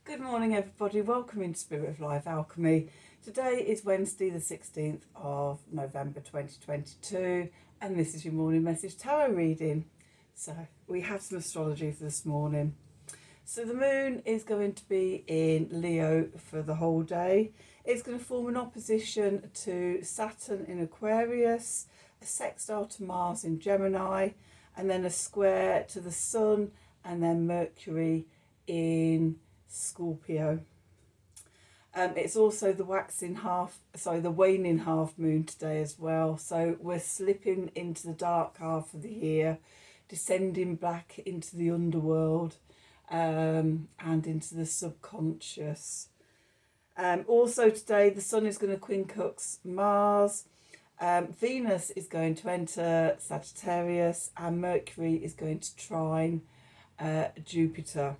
Good morning, everybody. Welcome into Spirit of Life Alchemy. Today is Wednesday, the 16th of November 2022, and this is your morning message tarot reading. So, we have some astrology for this morning. So, the moon is going to be in Leo for the whole day. It's going to form an opposition to Saturn in Aquarius, a sextile to Mars in Gemini, and then a square to the Sun, and then Mercury in Scorpio. It's also the waning half moon today as well. So we're slipping into the dark half of the year, descending back into the underworld and into the subconscious. Also today, the Sun is going to quincunx Mars. Venus is going to enter Sagittarius, and Mercury is going to trine Jupiter.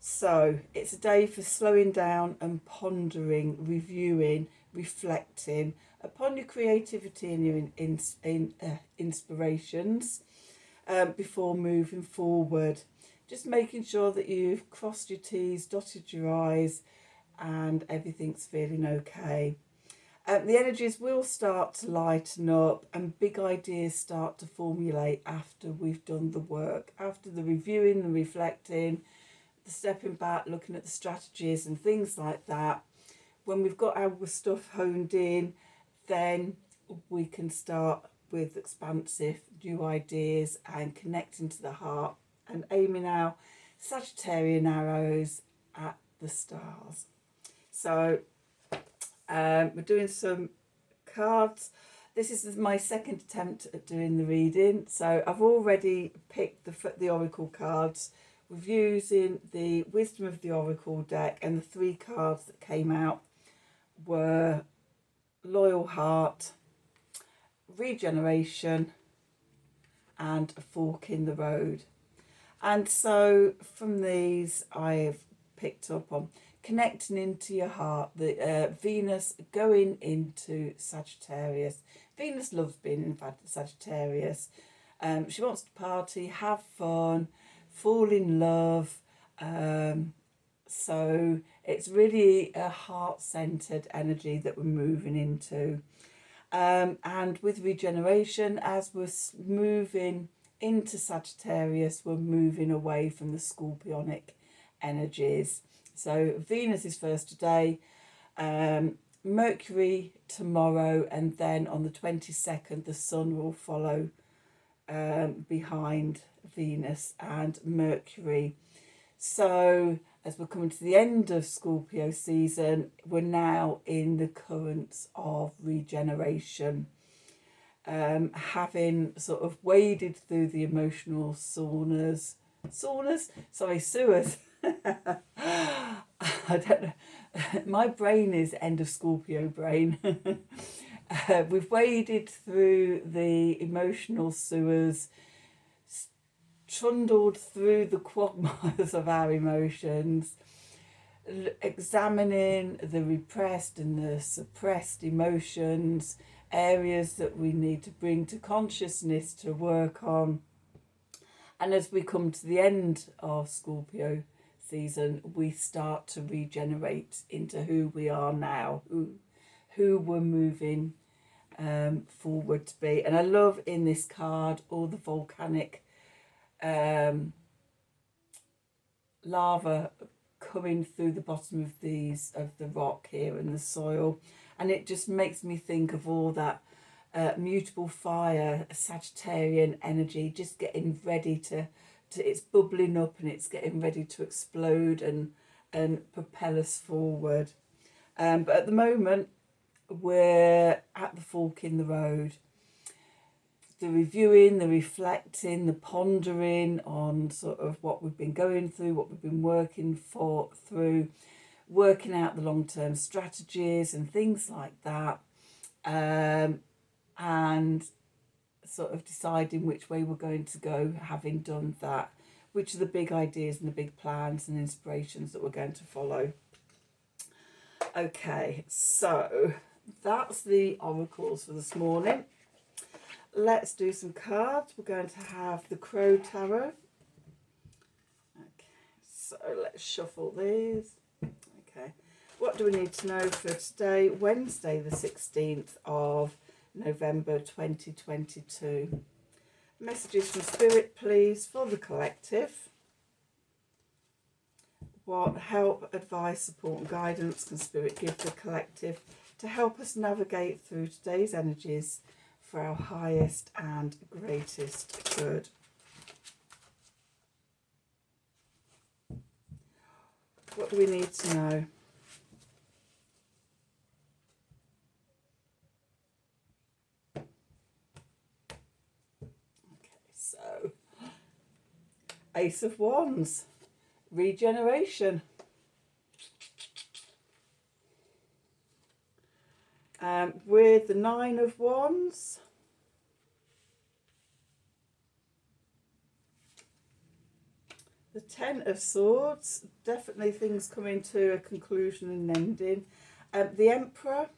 So it's a day for slowing down and pondering, reviewing, reflecting upon your creativity and your inspirations before moving forward. Just making sure that you've crossed your T's, dotted your I's, and everything's feeling okay. The energies will start to lighten up and big ideas start to formulate after we've done the work, after the reviewing and reflecting, the stepping back, looking at the strategies and things like that. When we've got our stuff honed in, then we can start with expansive new ideas and connecting to the heart and aiming our Sagittarian arrows at the stars. So we're doing some cards. This is my second attempt at doing the reading. So I've already picked the oracle cards with using the Wisdom of the Oracle deck, and the three cards that came out were Loyal Heart, Regeneration, and A Fork in the Road. And so from these I've picked up on connecting into your heart, the Venus going into Sagittarius. Venus loves being in Sagittarius. She wants to party, have fun, fall in love. So it's really a heart-centered energy that we're moving into. And with regeneration, as we're moving into Sagittarius, we're moving away from the scorpionic energies. So Venus is first today, Mercury tomorrow, and then on the 22nd, the Sun will follow behind Venus and Mercury. So as we're coming to the end of Scorpio season, we're now in the currents of regeneration. Having sort of waded through the emotional sewers. I don't know. My brain is end of Scorpio brain. We've waded through the emotional sewers, trundled through the quagmires of our emotions, examining the repressed and the suppressed emotions, areas that we need to bring to consciousness to work on. And as we come to the end of Scorpio season, we start to regenerate into who we are now, who we're moving forward to be. And I love in this card all the volcanic lava coming through the bottom of the rock here in the soil, and it just makes me think of all that mutable fire, Sagittarian energy, just getting ready to it's bubbling up and it's getting ready to explode and propel us forward. But at the moment, we're at the fork in the road. The reviewing, the reflecting, the pondering on sort of what we've been going through, what we've been working through, working out the long-term strategies and things like that, and sort of deciding which way we're going to go, having done that, which are the big ideas and the big plans and inspirations that we're going to follow. Okay, so that's the oracles for this morning. Let's do some cards. We're going to have the Crow Tarot. Okay, so let's shuffle these. Okay. What do we need to know for today, Wednesday the 16th of November 2022? Messages from Spirit, please, for the collective. What help, advice, support and guidance can Spirit give the collective to help us navigate through today's energies for our highest and greatest good? What do we need to know? Okay, so Ace of Wands, regeneration. With the Nine of Wands, the Ten of Swords, definitely things coming to a conclusion and ending. The Emperor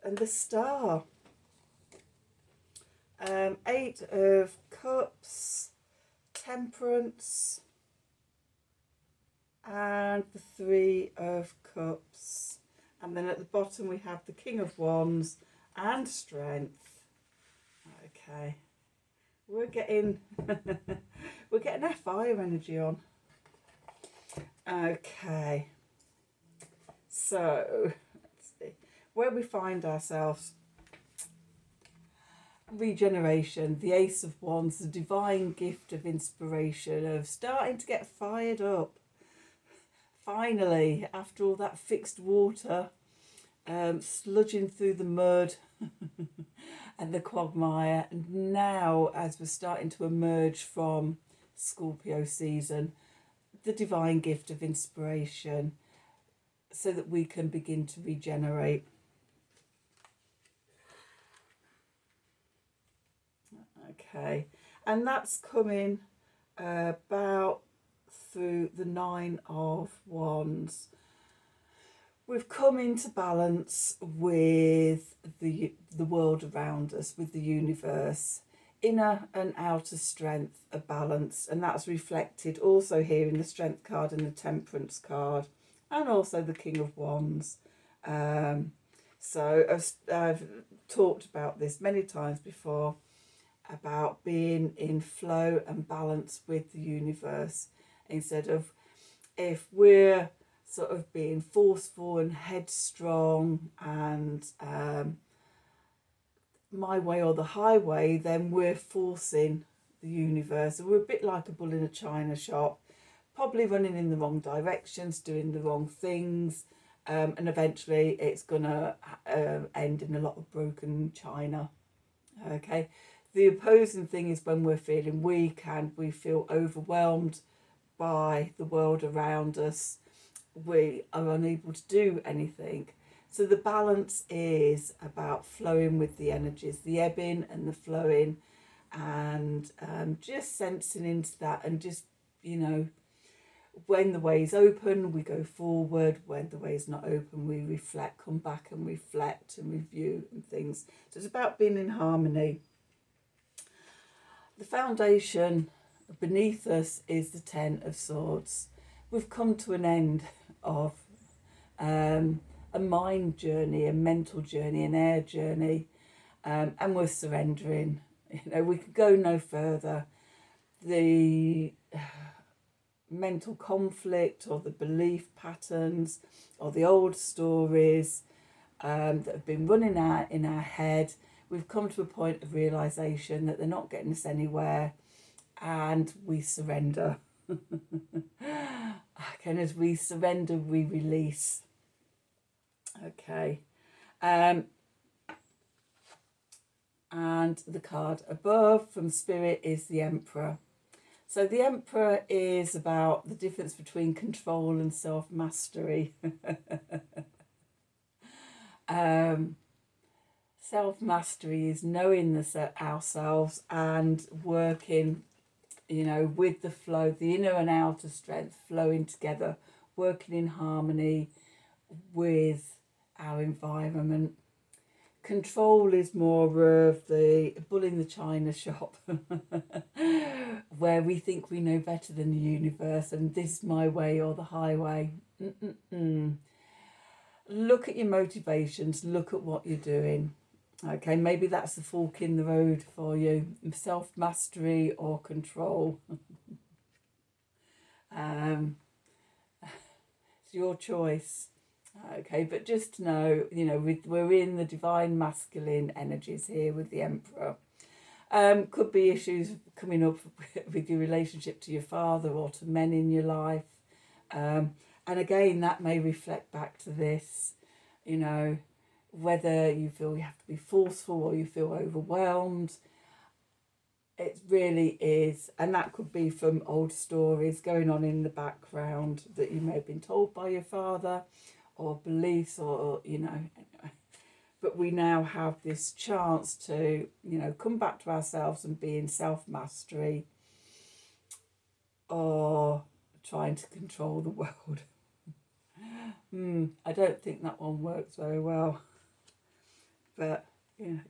and the Star. Eight of Cups, Temperance, and the Three of Cups. And then at the bottom we have the King of Wands and Strength. Okay. We're getting that fire energy on. Okay. So, let's see. Where we find ourselves. Regeneration, the Ace of Wands, the divine gift of inspiration, of starting to get fired up. Finally, after all that fixed water, sludging through the mud and the quagmire, and now as we're starting to emerge from Scorpio season, the divine gift of inspiration so that we can begin to regenerate. Okay, and that's coming about through the Nine of Wands. We've come into balance with the world around us, with the universe. Inner and outer strength are balanced, and that's reflected also here in the Strength card and the Temperance card, and also the King of Wands. So I've talked about this many times before, about being in flow and balance with the universe, instead of, if we're sort of being forceful and headstrong and my way or the highway, then we're forcing the universe. So we're a bit like a bull in a china shop, probably running in the wrong directions, doing the wrong things, and eventually it's gonna end in a lot of broken china. Okay. The opposing thing is when we're feeling weak and we feel overwhelmed by the world around us, we are unable to do anything. So the balance is about flowing with the energies, the ebbing and the flowing, and just sensing into that, and just, you know, when the way is open, we go forward. When the way is not open, we reflect, come back and reflect and review and things. So it's about being in harmony. The foundation beneath us is the Ten of Swords. We've come to an end of a mind journey, a mental journey, an air journey, and we're surrendering. You know, we could go no further. The mental conflict or the belief patterns or the old stories that have been running out in our head, we've come to a point of realisation that they're not getting us anywhere, and we surrender. And as we surrender, we release. Okay. And the card above from Spirit is the Emperor. So the Emperor is about the difference between control and self-mastery. Self-mastery is knowing ourselves and working, you know, with the flow, the inner and outer strength flowing together, working in harmony with our environment. Control is more of the bull in the china shop, where we think we know better than the universe, and this is my way or the highway. Look at your motivations, look at what you're doing. Okay, maybe that's the fork in the road for you, self-mastery or control. It's your choice. Okay, but just know, we're in the divine masculine energies here with the Emperor. Could be issues coming up with your relationship to your father or to men in your life. And again, that may reflect back to this, whether you feel you have to be forceful or you feel overwhelmed. It really is. And that could be from old stories going on in the background that you may have been told by your father, or beliefs, or anyway. But we now have this chance to, come back to ourselves and be in self-mastery, or trying to control the world. I don't think that one works very well. But,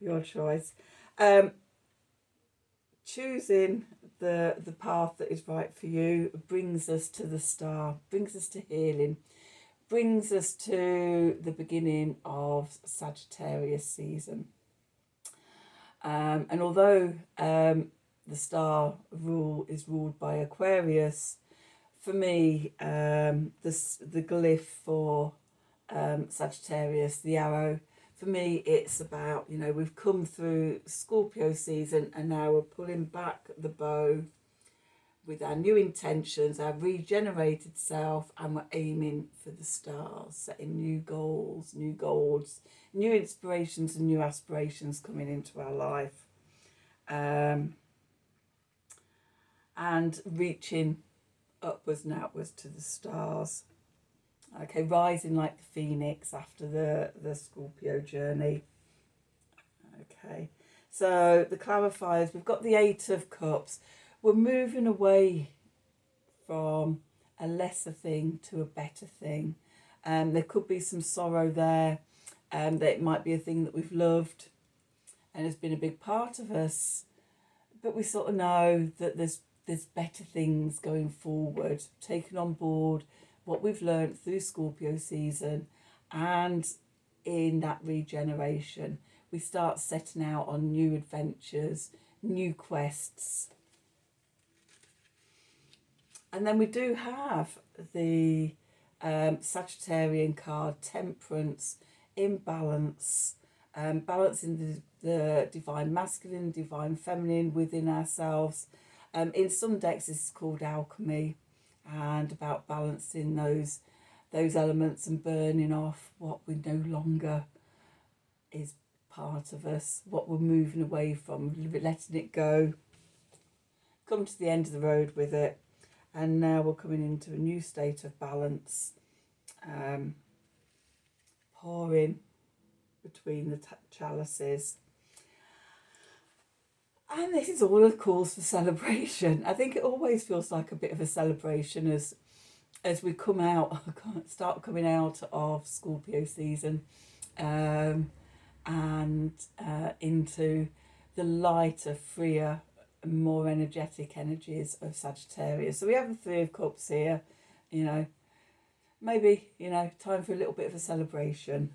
your choice. Choosing the path that is right for you brings us to the star, brings us to healing, brings us to the beginning of Sagittarius season. And although the star is ruled by Aquarius, for me, the glyph for Sagittarius, the arrow, for me, it's about, we've come through Scorpio season and now we're pulling back the bow with our new intentions, our regenerated self, and we're aiming for the stars, setting new goals, new inspirations and new aspirations coming into our life. And reaching upwards and outwards to the stars. Okay, rising like the phoenix after the Scorpio journey. Okay, so the clarifiers, we've got the Eight of Cups. We're moving away from a lesser thing to a better thing. There could be some sorrow there, that it might be a thing that we've loved and has been a big part of us, but we sort of know that there's better things going forward, taking on board what we've learned through Scorpio season, and in that regeneration, we start setting out on new adventures, new quests. And then we do have the Sagittarian card, Temperance, imbalance, balancing the divine masculine, divine feminine within ourselves. In some decks, this is called alchemy, and about balancing those elements and burning off what we no longer is part of us, what we're moving away from, letting it go, come to the end of the road with it. And now we're coming into a new state of balance, pouring between the chalices. And this is all a cause for celebration. I think it always feels like a bit of a celebration as we start coming out of Scorpio season, and into the lighter, freer, more energetic energies of Sagittarius. So we have the Three of Cups here, maybe, time for a little bit of a celebration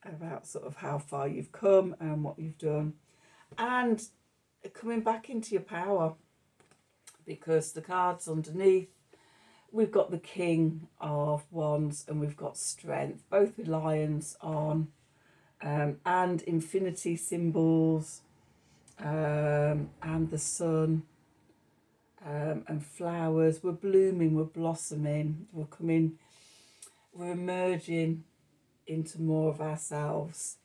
about sort of how far you've come and what you've done. And coming back into your power, because the cards underneath, we've got the King of Wands and we've got Strength, both with lions on, and infinity symbols, and the sun, and flowers. We're blooming, we're blossoming, we're emerging into more of ourselves.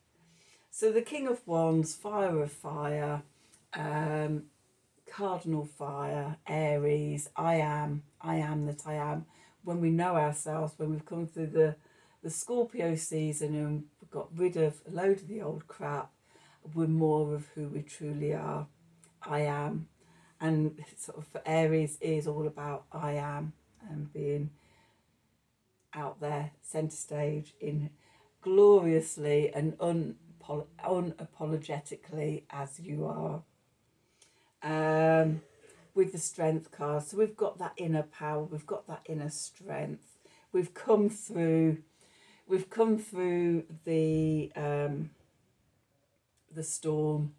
So the King of Wands, fire of fire, cardinal fire, Aries, I am that I am. When we know ourselves, when we've come through the Scorpio season and we've got rid of a load of the old crap, we're more of who we truly are. I am. And sort of for Aries is all about I am, and being out there, centre stage, in gloriously and unapologetically as you are. With the Strength card, so we've got that inner power, we've got that inner strength, we've come through the storm.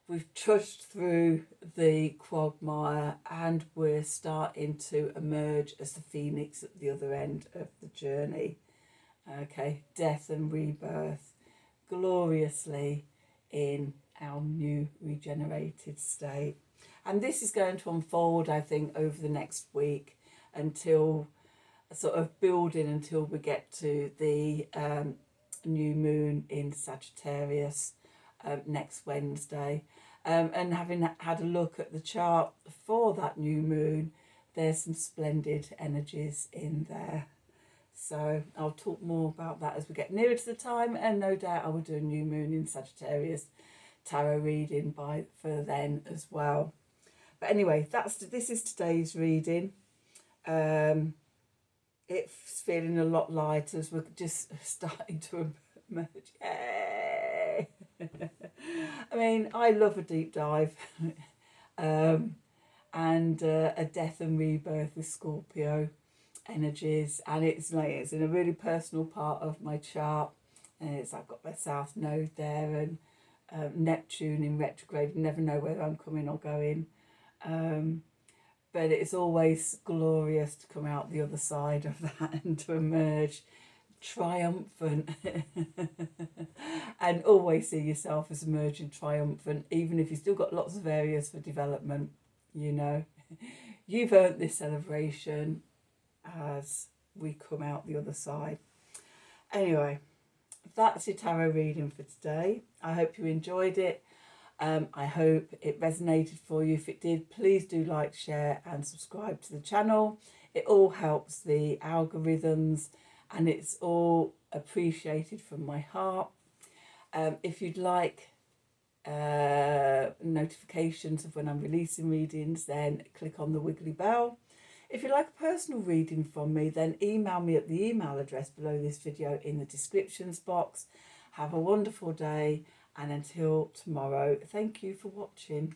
We've trudged through the quagmire, and we're starting to emerge as the phoenix at the other end of the journey. Okay, death and rebirth gloriously in our new regenerated state. And this is going to unfold, I think, over the next week, until sort of building until we get to the new moon in Sagittarius next Wednesday. And having had a look at the chart for that new moon, there's some splendid energies in there. So I'll talk more about that as we get nearer to the time, and no doubt I will do a new moon in Sagittarius tarot reading for then as well. But anyway, this is today's reading. It's feeling a lot lighter as we're just starting to emerge. Yay! I mean, I love a deep dive, and a death and rebirth with Scorpio energies, and it's in a really personal part of my chart. And I've got my South Node there, and Neptune in retrograde. You never know whether I'm coming or going. But it's always glorious to come out the other side of that and to emerge triumphant and always see yourself as emerging triumphant, even if you've still got lots of areas for development. You know, you've earned this celebration as we come out the other side. Anyway, that's your tarot reading for today. I hope you enjoyed it. I hope it resonated for you. If it did, please do like, share and subscribe to the channel. It all helps the algorithms, and it's all appreciated from my heart. If you'd like notifications of when I'm releasing readings, then click on the wiggly bell. If you'd like a personal reading from me, then email me at the email address below this video in the descriptions box. Have a wonderful day, and until tomorrow, thank you for watching.